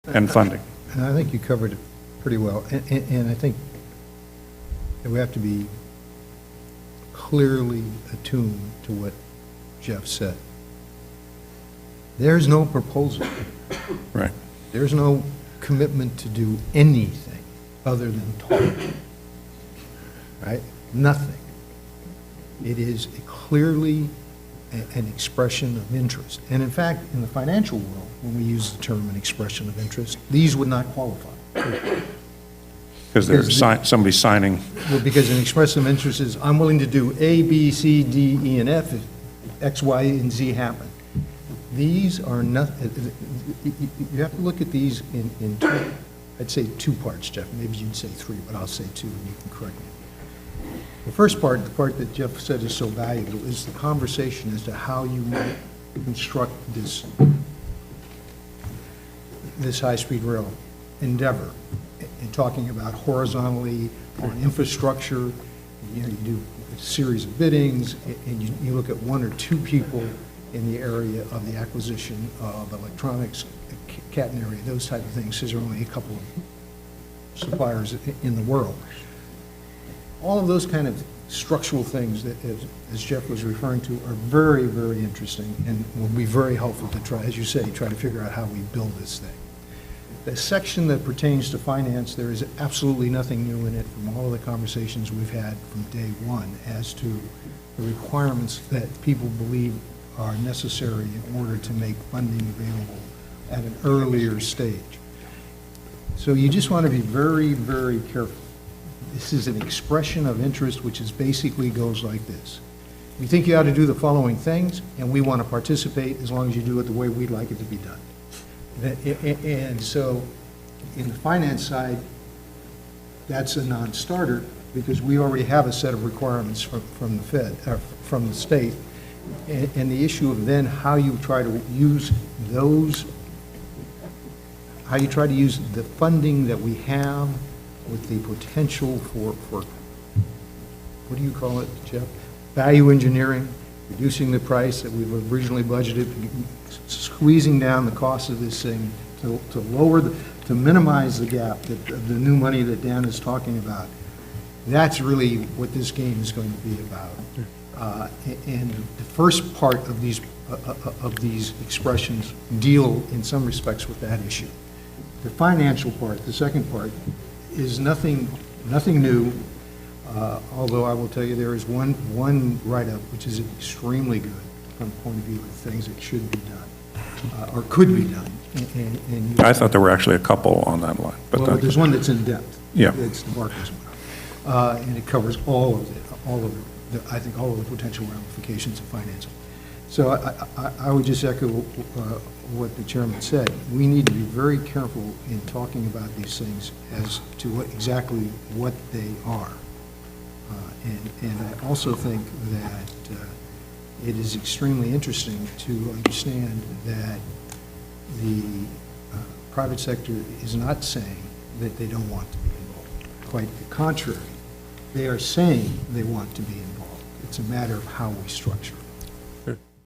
and funding. And I think you covered it pretty well. And I think that we have to be clearly attuned to what Jeff said. There's no proposal. Right. There's no commitment to do anything other than talk. Right? Nothing. It is clearly an expression of interest. And in fact, in the financial world, when we use the term an expression of interest, these would not qualify. Because there's somebody signing. Well, because an expression of interest is, I'm willing to do A, B, C, D, E, and F if X, Y, and Z happen. These are not, you have to look at these in two, I'd say two parts, Jeff. Maybe you'd say three, but I'll say two, and you can correct me. The first part, the part that Jeff said is so valuable, is the conversation as to how you might construct this high-speed rail endeavor. And talking about horizontally on infrastructure, you do a series of biddings, and you look at one or two people in the area of the acquisition of electronics, catenary, those type of things, because there are only a couple of suppliers in the world. All of those kind of structural things that, as Jeff was referring to, are very, very interesting and will be very helpful to try, as you say, try to figure out how we build this thing. The section that pertains to finance, there is absolutely nothing new in it from all of the conversations we've had from day one as to the requirements that people believe are necessary in order to make funding available at an earlier stage. So you just want to be very, very careful. This is an expression of interest, which is basically goes like this. We think you ought to do the following things, and we want to participate as long as you do it the way we'd like it to be done. And so, in the finance side, that's a non-starter, because we already have a set of requirements from the Fed, from the state, and the issue of then how you try to use those, how you try to use the funding that we have with the potential for what do you call it, Jeff? Value engineering, reducing the price that we've originally budgeted, squeezing down the cost of this thing to lower to minimize the gap that the new money that Dan is talking about. That's really what this game is going to be about. And the first part of these expressions deal in some respects with that issue. The financial part, the second part, is nothing new. Although I will tell you there is one write-up which is extremely good from the point of view of things that should be done, or could be done. And I thought there were actually a couple on that line. But well, there's one that's in depth. Yeah. It's the Barker's one. And it covers all of I think all of the potential ramifications of financing. So I would just echo what the chairman said. We need to be very careful in talking about these things as to exactly what they are. And I also think that it is extremely interesting to understand that the private sector is not saying that they don't want to be involved. Quite the contrary. They are saying they want to be involved. It's a matter of how we structure it.